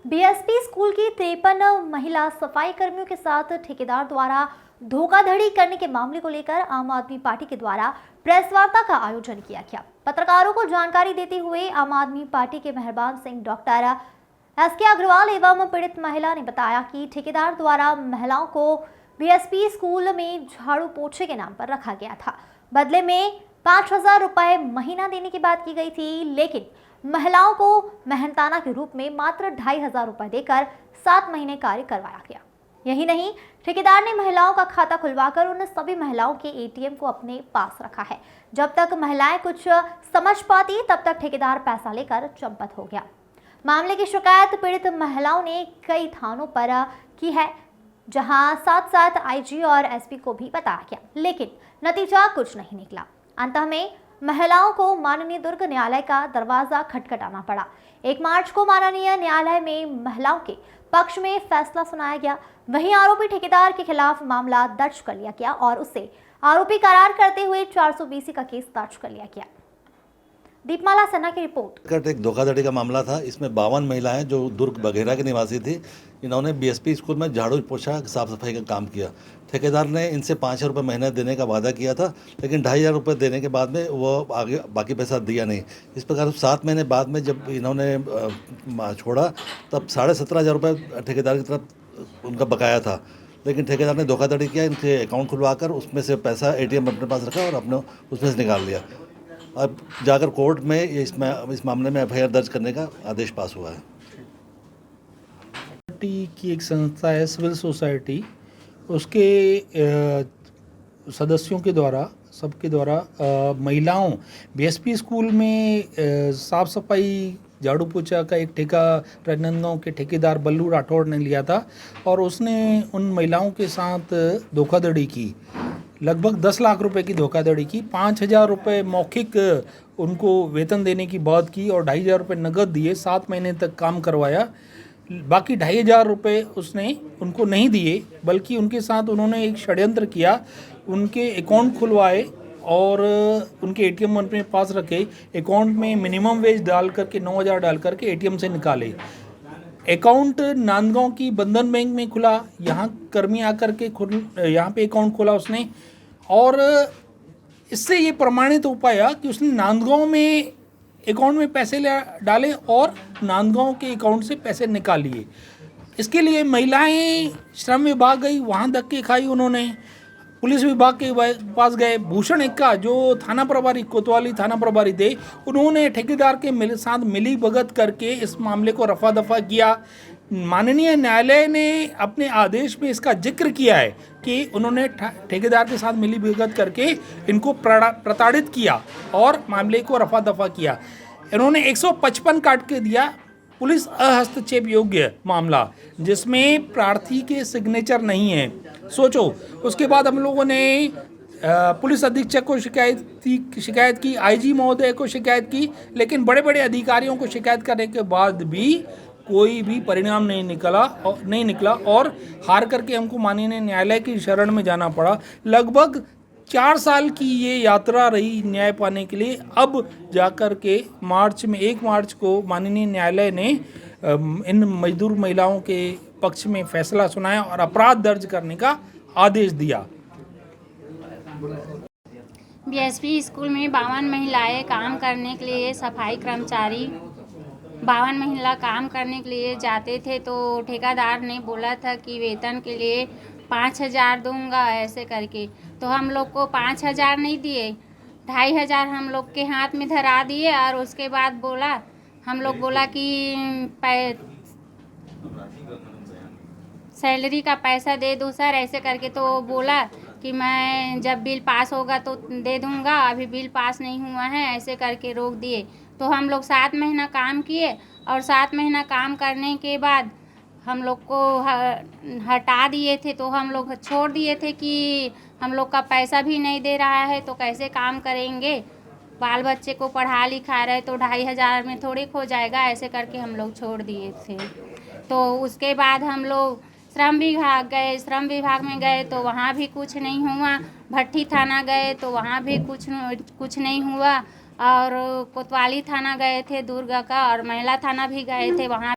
BSP school की 53 महिला सफाई कर्मियों के साथ ठेकेदार द्वारा धोखाधड़ी करने के मामले को लेकर आम आदमी पार्टी के द्वारा प्रेस वार्ता का आयोजन किया गया। पत्रकारों को जानकारी देते हुए आम आदमी पार्टी के मेहरबान सिंह डॉक्टर एसके अग्रवाल एवं पीड़ित महिला ने बताया कि ठेकेदार द्वारा महिलाओं को बीएसपी स्कूल में झाड़ू पोछे के नाम पर रखा गया था। बदले में 5,000 रुपए महीना देने की बात की गई थी, लेकिन महिलाओं को मेहनताना के रूप में मात्र 2,500 रुपए देकर 7 महीने कार्य करवाया गया। यही नहीं, ठेकेदार ने महिलाओं का खाता खुलवाकर उन सभी महिलाओं के एटीएम को अपने पास रखा है। जब तक महिलाएं कुछ समझ पाती तब तक ठेकेदार पैसा लेकर चंपत हो गया। मामले की शिकायत पीड़ित महिलाओं ने कई थानों पर की है, जहां साथ साथ आईजी और एसपी को भी बताया गया, लेकिन नतीजा कुछ नहीं निकला। अंत में महिलाओं को माननीय दुर्ग न्यायालय का दरवाजा खटखटाना पड़ा। 1 मार्च को माननीय न्यायालय में महिलाओं के पक्ष में फैसला सुनाया गया। वहीं आरोपी ठेकेदार के खिलाफ मामला दर्ज कर लिया गया और उसे आरोपी करार करते हुए 420 का केस दर्ज कर लिया गया। दीपमाला सन्ना की रिपोर्ट। एक धोखाधड़ी का मामला था। इसमें 52 महिलाएं जो दुर्ग बघेरा के निवासी थी, इन्होंने बीएसपी स्कूल में झाड़ू पोछा साफ सफाई का काम किया। ठेकेदार ने इनसे 5,000 रुपये महीने देने का वादा किया था, लेकिन 2,500 रुपये देने के बाद में वो आगे बाकी पैसा दिया नहीं। इस प्रकार 7 महीने बाद में जब इन्होंने छोड़ा तब 17,500 रुपये ठेकेदार की तरफ उनका बकाया था, लेकिन ठेकेदार ने धोखाधड़ी किया। इनके अकाउंट खुलवाकर उसमें से पैसा एटीएम अपने पास रखा और अपने उसमें से निकाल लिया। अब जाकर कोर्ट में इस मामले में एफआईआर दर्ज करने का आदेश पास हुआ है। की एक संस्था है सिविल सोसाइटी, उसके सदस्यों के द्वारा सबके द्वारा महिलाओं बीएसपी स्कूल में साफ सफाई झाड़ू पोछा का एक ठेका राजनांदगांव के ठेकेदार बल्लू राठौड़ ने लिया था और उसने उन महिलाओं के साथ धोखाधड़ी की। लगभग 10 लाख रुपए की धोखाधड़ी की। 5,000 रुपये मौखिक उनको वेतन देने की बात की और 2,500 रुपये नगद दिए। 7 महीने तक काम करवाया। बाकी 2,500 रुपये उसने उनको नहीं दिए, बल्कि उनके साथ उन्होंने एक षड्यंत्र किया। उनके अकाउंट खुलवाए और उनके एटीएम अपने पास रखे। अकाउंट में मिनिमम वेज डाल करके 9,000 डाल करके एटीएम से निकाले। अकाउंट नांदगांव की बंधन बैंक में खुला। यहाँ कर्मी आकर के यहाँ पे अकाउंट खोला उसने, और इससे ये प्रमाणित हो पाया कि उसने नांदगांव में अकाउंट में पैसे डाले और नांदगांव के अकाउंट से पैसे निकाल लिए। इसके लिए महिलाएं श्रम विभाग गई, वहाँ धक्के खाई उन्होंने। पुलिस विभाग के पास गए। भूषण इक्का जो थाना प्रभारी कोतवाली थाना प्रभारी थे, उन्होंने ठेकेदार के साथ मिली भगत करके इस मामले को रफा दफा किया। माननीय न्यायालय ने अपने आदेश में इसका जिक्र किया है कि उन्होंने ठेकेदार के साथ मिली भगत करके इनको प्रताड़ित किया और मामले को रफा दफा किया। इन्होंने 155 काट के दिया। पुलिस अहस्तक्षेप योग्य मामला, जिसमें प्रार्थी के सिग्नेचर नहीं है। सोचो, उसके बाद हम लोगों ने पुलिस अधीक्षक को शिकायत की, आईजी महोदय को शिकायत की, लेकिन बड़े बड़े अधिकारियों को शिकायत करने के बाद भी कोई भी परिणाम नहीं निकला और हार करके हमको माननीय न्यायालय की शरण में जाना पड़ा। लगभग 4 साल की ये यात्रा रही न्याय पाने के लिए। अब जाकर के 1 मार्च को माननीय न्यायालय ने इन मजदूर महिलाओं के पक्ष में फैसला सुनाया और अपराध दर्ज करने का आदेश दिया। बीएसपी स्कूल में 52 महिलाएं काम करने के लिए, सफाई कर्मचारी 52 महिला काम करने के लिए जाते थे, तो ठेकेदार ने बोला था कि वेतन के लिए 5,000 दूंगा ऐसे करके। तो हम लोग को 5,000 नहीं दिए, 2,500 हम लोग के हाथ में धरा दिए। और उसके बाद हम लोग बोला कि सैलरी का पैसा दे दो सर ऐसे करके। तो बोला कि मैं जब बिल पास होगा तो दे दूंगा, अभी बिल पास नहीं हुआ है ऐसे करके रोक दिए। तो हम लोग 7 महीना काम किए और 7 महीना काम करने के बाद हम लोग को हटा दिए थे। तो हम लोग छोड़ दिए थे कि हम लोग का पैसा भी नहीं दे रहा है तो कैसे काम करेंगे, बाल बच्चे को पढ़ा लिखा रहे तो 2,500 में थोड़ी खो जाएगा ऐसे करके हम लोग छोड़ दिए थे। तो उसके बाद हम लोग श्रम विभाग में गए तो वहाँ भी कुछ नहीं हुआ। भट्टी थाना गए तो वहाँ भी कुछ नहीं हुआ। और कोतवाली थाना गए थे दुर्ग का, और महिला थाना भी गए थे, वहाँ